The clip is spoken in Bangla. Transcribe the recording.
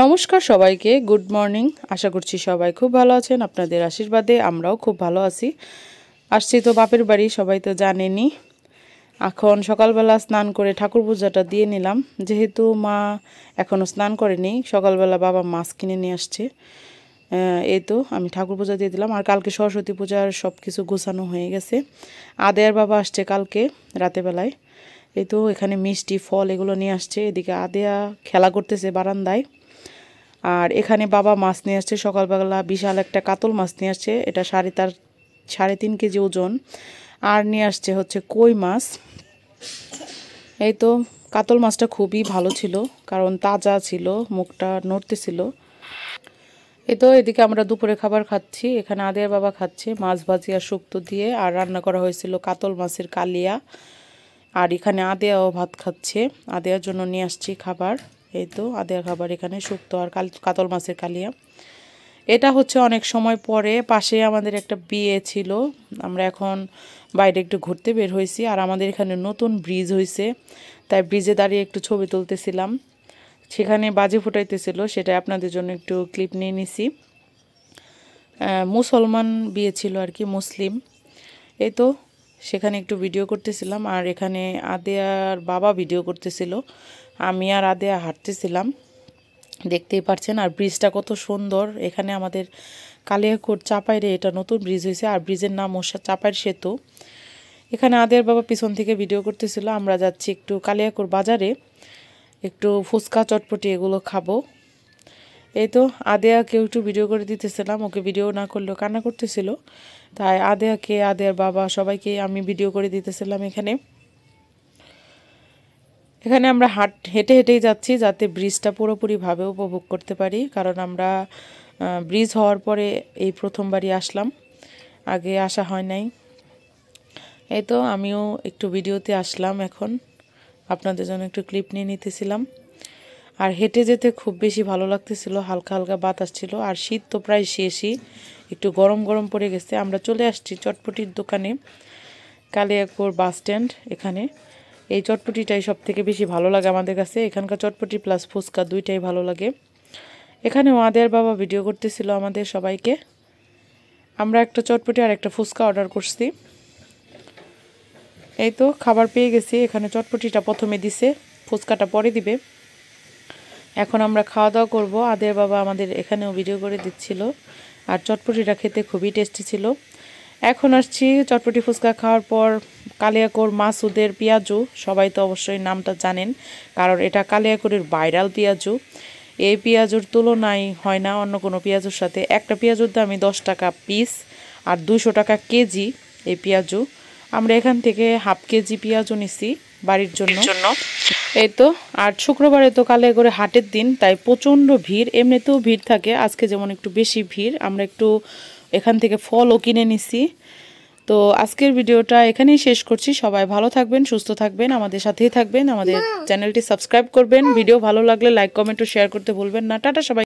নমস্কার সবাইকে, গুড মর্নিং। আশা করছি সবাই খুব ভালো আছেন। আপনাদের আশীর্বাদে আমরাও খুব ভালো আছি। আসছি তো বাপের বাড়ি, সবাই তো জানেনই। এখন সকালবেলা স্নান করে ঠাকুর পূজাটা দিয়ে নিলাম, যেহেতু মা এখনও স্নান করেনি। সকালবেলা বাবা মাছ কিনে নিয়ে আসছে, এই তো আমি ঠাকুর পূজা দিয়ে দিলাম। আর কালকে সরস্বতী পূজার সব কিছু গোছানো হয়ে গেছে। আদেয়ার বাবা আসছে কালকে রাতেবেলায়। এই তো এখানে মিষ্টি ফল এগুলো নিয়ে আসছে। এদিকে আদেয়া খেলা করতেছে বারান্দায়। আর এখানে বাবা মাছ নিয়ে আসছে সকালবেলা, বিশাল একটা কাতল মাছ নিয়ে আসছে। এটা 3.5 কেজি ওজন। আর নিয়ে আসছে হচ্ছে কই মাছ। এই তো কাতল মাছটা খুবই ভালো ছিল, কারণ তাজা ছিল, মুখটা নড়তেছিল। এই তো এদিকে আমরা দুপুরে খাবার খাচ্ছি। এখানে আদেয়ার বাবা খাচ্ছে মাছ ভাজি আর শুক্তো দিয়ে, আর রান্না করা হয়েছিল কাতল মাছের কালিয়া। আর এখানে আদেয়াও ভাত খাচ্ছে। আদেয়ার জন্য নিয়ে আসছি খাবার। এই তো আদেয়ার খাবার এখানে শুক্তো আর কাতল মাছের কালিয়া। এটা হচ্ছে অনেক সময় পরে, পাশে আমাদের একটা বিয়ে ছিল। আমরা এখন বাইরে একটু ঘুরতে বের হয়েছি। আর আমাদের এখানে নতুন ব্রিজ হয়েছে, তাই ব্রিজে দাঁড়িয়ে একটু ছবি তুলতেছিলাম। সেখানে বাজি ফুটাইতেছিল, সেটা আপনাদের জন্য একটু ক্লিপ নিয়ে নিছি। মুসলমান বিয়ে ছিল আর কি, মুসলিম। এই তো সেখানে একটু ভিডিও করতেছিলাম। আর এখানে আদেয়ার বাবা ভিডিও করতেছিল, আমি আর আদেয়া হাঁটতেছিলাম, দেখতেই পাচ্ছেন। আর ব্রিজটা কত সুন্দর। এখানে আমাদের কালিয়াকৈর চাপাইরে এটা নতুন ব্রিজ হয়েছে, আর ব্রিজের নাম চাপাইর সেতু। এখানে আদেয়ার বাবা পিছন থেকে ভিডিও করতেছিল। আমরা যাচ্ছি একটু কালিয়াকৈর বাজারে, একটু ফুচকা চটপটি এগুলো খাবো। এই তো আদেয়াকে একটু ভিডিও করে দিতেছিলাম, ওকে ভিডিও না করলেও কান্না করতেছিল, তাই আদেয়াকে, আদেয়ার বাবা সবাইকে আমি ভিডিও করে দিতেছিলাম। এখানে আমরা হেঁটে হেঁটেই যাচ্ছি, যাতে ব্রিজটা পুরোপুরিভাবে উপভোগ করতে পারি, কারণ আমরা ব্রিজ হওয়ার পরে এই প্রথমবারই আসলাম, আগে আসা হয় নাই। এই তো আমিও একটু ভিডিওতে আসলাম, এখন আপনাদের জন্য একটু ক্লিপ নিয়ে নিতেছিলাম। আর হেঁটে যেতে খুব বেশি ভালো লাগতেছিল, হালকা হালকা বাতাস ছিল। আর শীত তো প্রায় শেষই, একটু গরম গরম পড়ে গেছে। আমরা চলে আসছি চটপটির দোকানে, কালিয়াকৈর বাস স্ট্যান্ড। এখানে এই চটপটিটাই সব থেকে বেশি ভালো লাগে আমাদের কাছে। এখানকার চটপটি প্লাস ফুচকা দুইটাই ভালো লাগে। এখানে আদেয়ার বাবা ভিডিও করতেছিল আমাদের সবাইকে। আমরা একটা চটপটি আর একটা ফুচকা অর্ডার করছি। এই তো খাবার পেয়ে গেছি। এখানে চটপটিটা প্রথমে দিছে, ফুচকাটা পরে দিবে। এখন আমরা খাওয়া দাওয়া করবো। আদেয়ার বাবা আমাদের এখানেও ভিডিও করে দিচ্ছিল। আর চটপটিটা খেতে খুবই টেস্টি ছিল। এখন আসছি চটপটি ফুচকা খাওয়ার পর কালিয়াকৈর মাসুদের পেঁয়াজু। সবাই তো অবশ্যই নামটা জানেন, কারণ এটা কালিয়াকৈরের ভাইরাল পেঁয়াজু। এই পেঁয়াজুর তুলনায় হয় না অন্য কোনো পেঁয়াজুর সাথে। একটা পেঁয়াজুর দামই 10 টাকা পিস, আর 200 টাকা কেজি এই পেঁয়াজু। আমরা এখান থেকে হাফ কেজি পেঁয়াজু নিছি বাড়ির জন্য। এই তো আর শুক্রবারে তো কালিয়াকৈরে হাটের দিন, তাই প্রচণ্ড ভিড়। এমনিতেও ভিড় থাকে, আজকে যেমন একটু বেশি ভিড়। আমরা একটু এখান থেকে ফলও কিনে নিছি। তো আজকের ভিডিওটা এখানেই শেষ করছি। সবাই ভালো থাকবেন, সুস্থ থাকবেন, আমাদের সাথেই থাকবেন, আমাদের চ্যানেলটি সাবস্ক্রাইব করবেন। ভিডিও ভালো লাগলে লাইক, কমেন্ট ও শেয়ার করতে ভুলবেন না। টাটা সবাই।